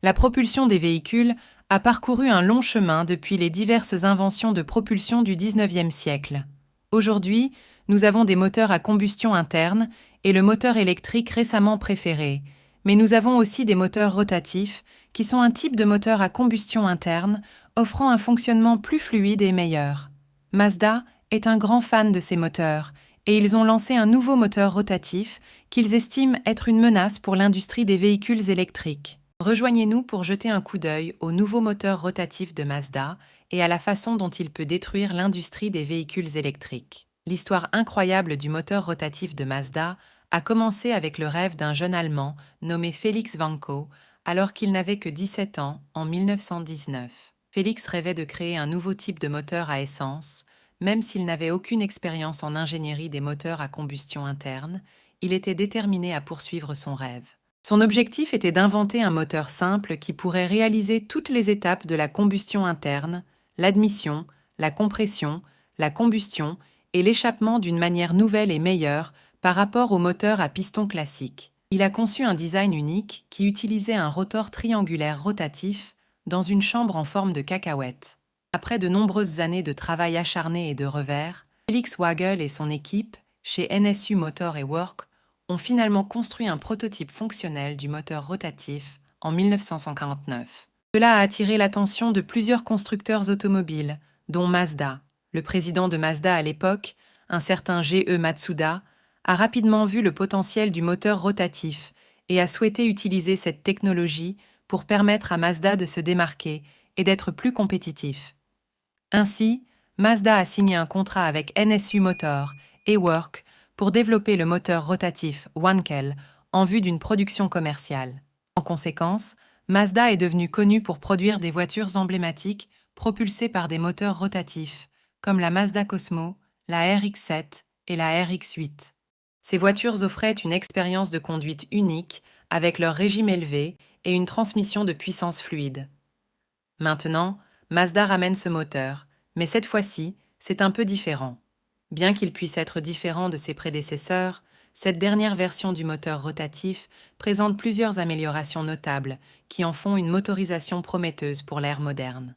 La propulsion des véhicules a parcouru un long chemin depuis les diverses inventions de propulsion du XIXe siècle. Aujourd'hui, nous avons des moteurs à combustion interne et le moteur électrique récemment préféré, mais nous avons aussi des moteurs rotatifs qui sont un type de moteur à combustion interne offrant un fonctionnement plus fluide et meilleur. Mazda est un grand fan de ces moteurs et ils ont lancé un nouveau moteur rotatif qu'ils estiment être une menace pour l'industrie des véhicules électriques. Rejoignez-nous pour jeter un coup d'œil au nouveau moteur rotatif de Mazda et à la façon dont il peut détruire l'industrie des véhicules électriques. L'histoire incroyable du moteur rotatif de Mazda a commencé avec le rêve d'un jeune Allemand nommé Felix Wanko, alors qu'il n'avait que 17 ans en 1919. Félix rêvait de créer un nouveau type de moteur à essence. Même s'il n'avait aucune expérience en ingénierie des moteurs à combustion interne, il était déterminé à poursuivre son rêve. Son objectif était d'inventer un moteur simple qui pourrait réaliser toutes les étapes de la combustion interne, l'admission, la compression, la combustion et l'échappement d'une manière nouvelle et meilleure par rapport au moteur à piston classique. Il a conçu un design unique qui utilisait un rotor triangulaire rotatif dans une chambre en forme de cacahuète. Après de nombreuses années de travail acharné et de revers, Felix Wagel et son équipe, chez NSU Motor et Work, ont finalement construit un prototype fonctionnel du moteur rotatif en 1959. Cela a attiré l'attention de plusieurs constructeurs automobiles, dont Mazda. Le président de Mazda à l'époque, un certain G.E. Matsuda, a rapidement vu le potentiel du moteur rotatif et a souhaité utiliser cette technologie pour permettre à Mazda de se démarquer et d'être plus compétitif. Ainsi, Mazda a signé un contrat avec NSU Motor et Work pour développer le moteur rotatif Wankel en vue d'une production commerciale. En conséquence, Mazda est devenu connu pour produire des voitures emblématiques propulsées par des moteurs rotatifs, comme la Mazda Cosmo, la RX-7 et la RX-8. Ces voitures offraient une expérience de conduite unique avec leur régime élevé et une transmission de puissance fluide. Maintenant, Mazda ramène ce moteur, mais cette fois-ci, c'est un peu différent. Bien qu'il puisse être différent de ses prédécesseurs, cette dernière version du moteur rotatif présente plusieurs améliorations notables qui en font une motorisation prometteuse pour l'ère moderne.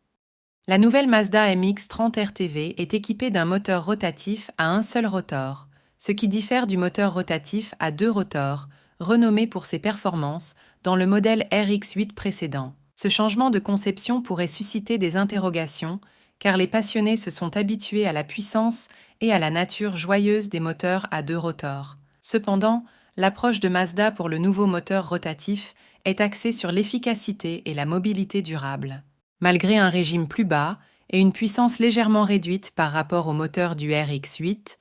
La nouvelle Mazda MX-30 RTV est équipée d'un moteur rotatif à un seul rotor, ce qui diffère du moteur rotatif à deux rotors, renommé pour ses performances dans le modèle RX-8 précédent. Ce changement de conception pourrait susciter des interrogations, car les passionnés se sont habitués à la puissance et à la nature joyeuse des moteurs à deux rotors. Cependant, l'approche de Mazda pour le nouveau moteur rotatif est axée sur l'efficacité et la mobilité durable. Malgré un régime plus bas et une puissance légèrement réduite par rapport au moteur du RX-8,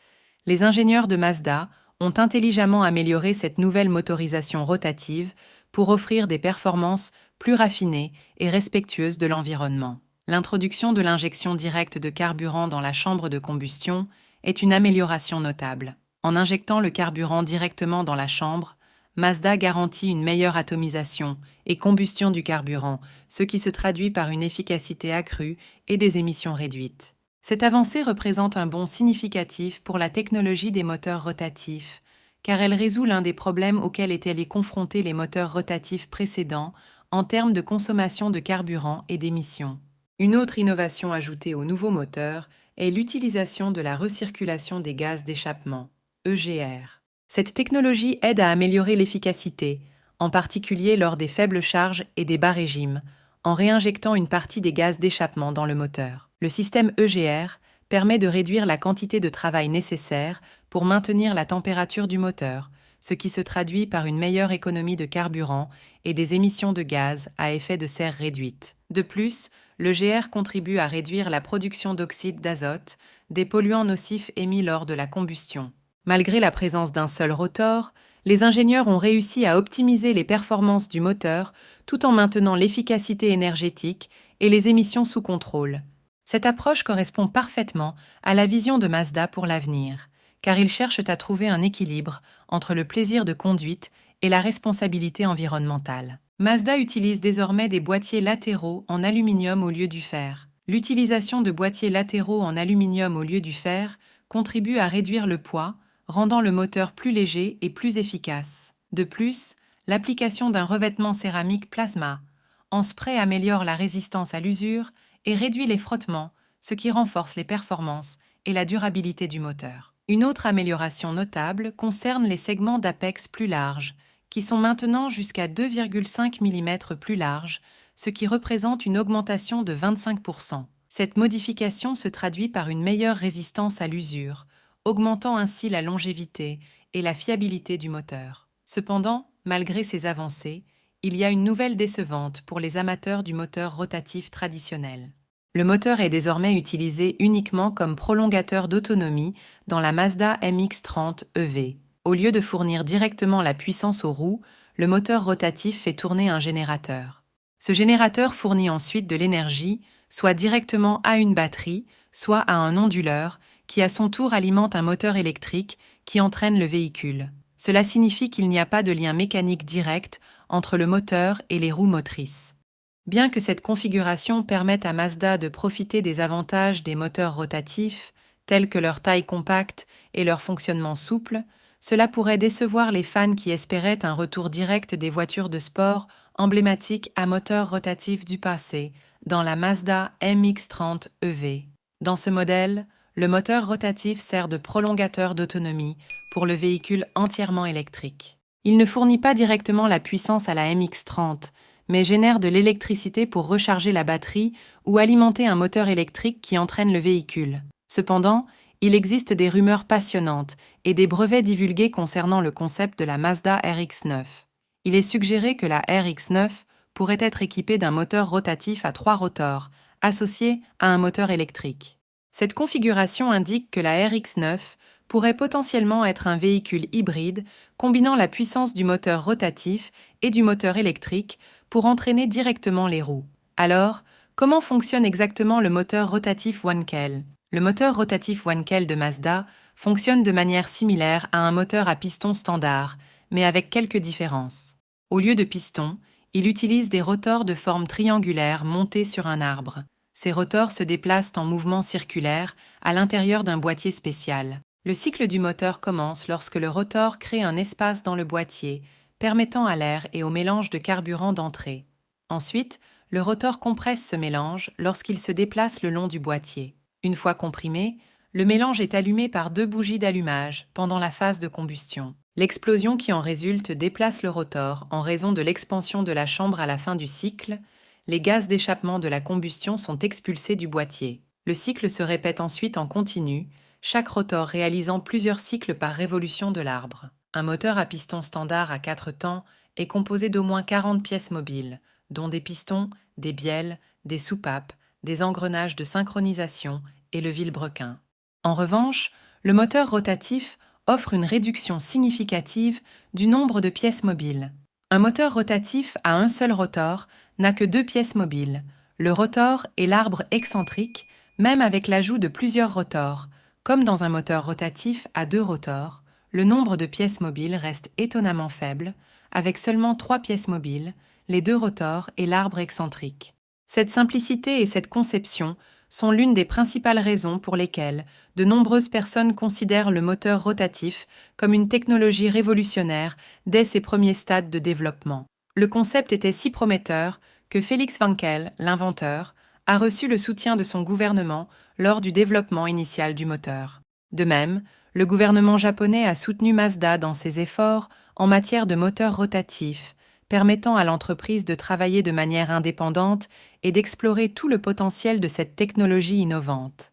les ingénieurs de Mazda ont intelligemment amélioré cette nouvelle motorisation rotative pour offrir des performances plus raffinées et respectueuses de l'environnement. L'introduction de l'injection directe de carburant dans la chambre de combustion est une amélioration notable. En injectant le carburant directement dans la chambre, Mazda garantit une meilleure atomisation et combustion du carburant, ce qui se traduit par une efficacité accrue et des émissions réduites. Cette avancée représente un bond significatif pour la technologie des moteurs rotatifs, car elle résout l'un des problèmes auxquels étaient allés confronter les moteurs rotatifs précédents en termes de consommation de carburant et d'émissions. Une autre innovation ajoutée au nouveau moteur est l'utilisation de la recirculation des gaz d'échappement, EGR. Cette technologie aide à améliorer l'efficacité, en particulier lors des faibles charges et des bas régimes, en réinjectant une partie des gaz d'échappement dans le moteur. Le système EGR permet de réduire la quantité de travail nécessaire pour maintenir la température du moteur, ce qui se traduit par une meilleure économie de carburant et des émissions de gaz à effet de serre réduites. De plus, l'EGR contribue à réduire la production d'oxyde d'azote, des polluants nocifs émis lors de la combustion. Malgré la présence d'un seul rotor, les ingénieurs ont réussi à optimiser les performances du moteur tout en maintenant l'efficacité énergétique et les émissions sous contrôle. Cette approche correspond parfaitement à la vision de Mazda pour l'avenir, car ils cherchent à trouver un équilibre entre le plaisir de conduite et la responsabilité environnementale. Mazda utilise désormais des boîtiers latéraux en aluminium au lieu du fer. L'utilisation de boîtiers latéraux en aluminium au lieu du fer contribue à réduire le poids, rendant le moteur plus léger et plus efficace. De plus, l'application d'un revêtement céramique plasma en spray améliore la résistance à l'usure et réduit les frottements, ce qui renforce les performances et la durabilité du moteur. Une autre amélioration notable concerne les segments d'apex plus larges, qui sont maintenant jusqu'à 2,5 mm plus larges, ce qui représente une augmentation de 25%. Cette modification se traduit par une meilleure résistance à l'usure, augmentant ainsi la longévité et la fiabilité du moteur. Cependant, malgré ces avancées, il y a une nouvelle décevante pour les amateurs du moteur rotatif traditionnel. Le moteur est désormais utilisé uniquement comme prolongateur d'autonomie dans la Mazda MX-30 EV. Au lieu de fournir directement la puissance aux roues, le moteur rotatif fait tourner un générateur. Ce générateur fournit ensuite de l'énergie, soit directement à une batterie, soit à un onduleur, qui à son tour alimente un moteur électrique qui entraîne le véhicule. Cela signifie qu'il n'y a pas de lien mécanique direct entre le moteur et les roues motrices. Bien que cette configuration permette à Mazda de profiter des avantages des moteurs rotatifs, tels que leur taille compacte et leur fonctionnement souple, cela pourrait décevoir les fans qui espéraient un retour direct des voitures de sport emblématiques à moteur rotatif du passé, dans la Mazda MX-30 EV. Dans ce modèle, le moteur rotatif sert de prolongateur d'autonomie pour le véhicule entièrement électrique. Il ne fournit pas directement la puissance à la MX-30, mais génère de l'électricité pour recharger la batterie ou alimenter un moteur électrique qui entraîne le véhicule. Cependant, il existe des rumeurs passionnantes et des brevets divulgués concernant le concept de la Mazda RX-9. Il est suggéré que la RX-9 pourrait être équipée d'un moteur rotatif à 3 rotors, associé à un moteur électrique. Cette configuration indique que la RX-9 pourrait potentiellement être un véhicule hybride combinant la puissance du moteur rotatif et du moteur électrique pour entraîner directement les roues. Alors, comment fonctionne exactement le moteur rotatif Wankel ? Le moteur rotatif Wankel de Mazda fonctionne de manière similaire à un moteur à piston standard, mais avec quelques différences. Au lieu de pistons, il utilise des rotors de forme triangulaire montés sur un arbre. Ces rotors se déplacent en mouvement circulaire à l'intérieur d'un boîtier spécial. Le cycle du moteur commence lorsque le rotor crée un espace dans le boîtier, permettant à l'air et au mélange de carburant d'entrer. Ensuite, le rotor compresse ce mélange lorsqu'il se déplace le long du boîtier. Une fois comprimé, le mélange est allumé par 2 bougies d'allumage pendant la phase de combustion. L'explosion qui en résulte déplace le rotor en raison de l'expansion de la chambre à la fin du cycle. Les gaz d'échappement de la combustion sont expulsés du boîtier. Le cycle se répète ensuite en continu, chaque rotor réalisant plusieurs cycles par révolution de l'arbre. Un moteur à piston standard à 4 temps est composé d'au moins 40 pièces mobiles, dont des pistons, des bielles, des soupapes, des engrenages de synchronisation et le vilebrequin. En revanche, le moteur rotatif offre une réduction significative du nombre de pièces mobiles. Un moteur rotatif à un seul rotor n'a que 2 pièces mobiles, le rotor et l'arbre excentrique, même avec l'ajout de plusieurs rotors. Comme dans un moteur rotatif à 2 rotors, le nombre de pièces mobiles reste étonnamment faible, avec seulement 3 pièces mobiles, les 2 rotors et l'arbre excentrique. Cette simplicité et cette conception sont l'une des principales raisons pour lesquelles de nombreuses personnes considèrent le moteur rotatif comme une technologie révolutionnaire dès ses premiers stades de développement. Le concept était si prometteur que Felix Wankel, l'inventeur, a reçu le soutien de son gouvernement lors du développement initial du moteur. De même, le gouvernement japonais a soutenu Mazda dans ses efforts en matière de moteur rotatif, permettant à l'entreprise de travailler de manière indépendante et d'explorer tout le potentiel de cette technologie innovante.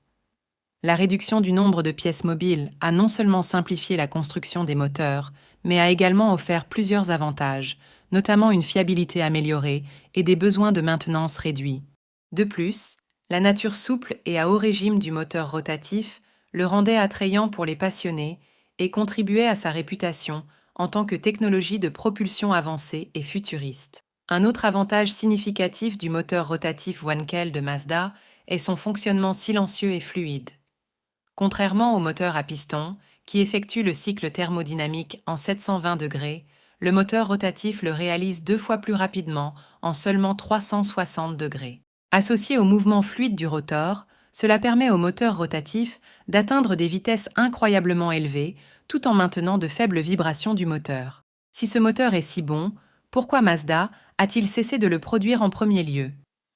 La réduction du nombre de pièces mobiles a non seulement simplifié la construction des moteurs, mais a également offert plusieurs avantages, notamment une fiabilité améliorée et des besoins de maintenance réduits. De plus, la nature souple et à haut régime du moteur rotatif le rendait attrayant pour les passionnés et contribuait à sa réputation en tant que technologie de propulsion avancée et futuriste. Un autre avantage significatif du moteur rotatif Wankel de Mazda est son fonctionnement silencieux et fluide. Contrairement au moteur à piston, qui effectue le cycle thermodynamique en 720 degrés, le moteur rotatif le réalise 2 fois plus rapidement en seulement 360 degrés. Associé au mouvement fluide du rotor, cela permet au moteur rotatif d'atteindre des vitesses incroyablement élevées tout en maintenant de faibles vibrations du moteur. Si ce moteur est si bon, pourquoi Mazda a-t-il cessé de le produire en premier lieu?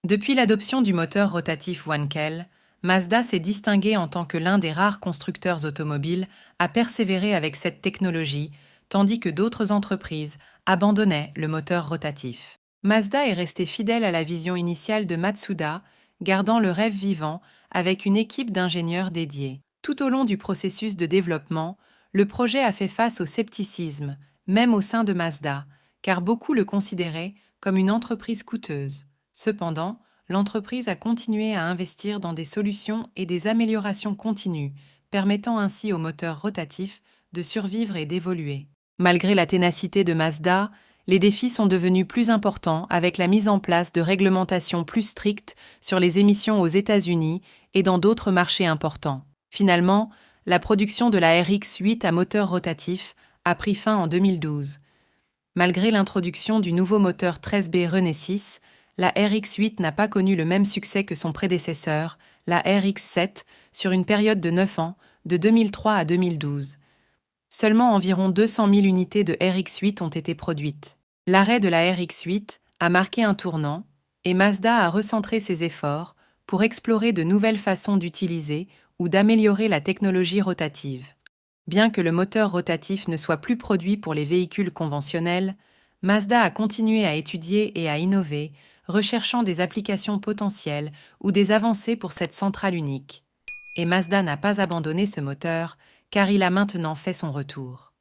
Depuis l'adoption du moteur rotatif Wankel, Mazda s'est distingué en tant que l'un des rares constructeurs automobiles à persévérer avec cette technologie, tandis que d'autres entreprises abandonnaient le moteur rotatif. Mazda est resté fidèle à la vision initiale de Matsuda, gardant le rêve vivant avec une équipe d'ingénieurs dédiés. Tout au long du processus de développement, le projet a fait face au scepticisme, même au sein de Mazda, car beaucoup le considéraient comme une entreprise coûteuse. Cependant, l'entreprise a continué à investir dans des solutions et des améliorations continues, permettant ainsi au moteur rotatif de survivre et d'évoluer. Malgré la ténacité de Mazda, les défis sont devenus plus importants avec la mise en place de réglementations plus strictes sur les émissions aux États-Unis et dans d'autres marchés importants. Finalement, la production de la RX-8 à moteur rotatif a pris fin en 2012. Malgré l'introduction du nouveau moteur 13B René 6, la RX-8 n'a pas connu le même succès que son prédécesseur, la RX-7, sur une période de 9 ans, de 2003 à 2012. Seulement environ 200 000 unités de RX-8 ont été produites. L'arrêt de la RX-8 a marqué un tournant et Mazda a recentré ses efforts pour explorer de nouvelles façons d'utiliser ou d'améliorer la technologie rotative. Bien que le moteur rotatif ne soit plus produit pour les véhicules conventionnels, Mazda a continué à étudier et à innover, recherchant des applications potentielles ou des avancées pour cette centrale unique. Et Mazda n'a pas abandonné ce moteur, car il a maintenant fait son retour.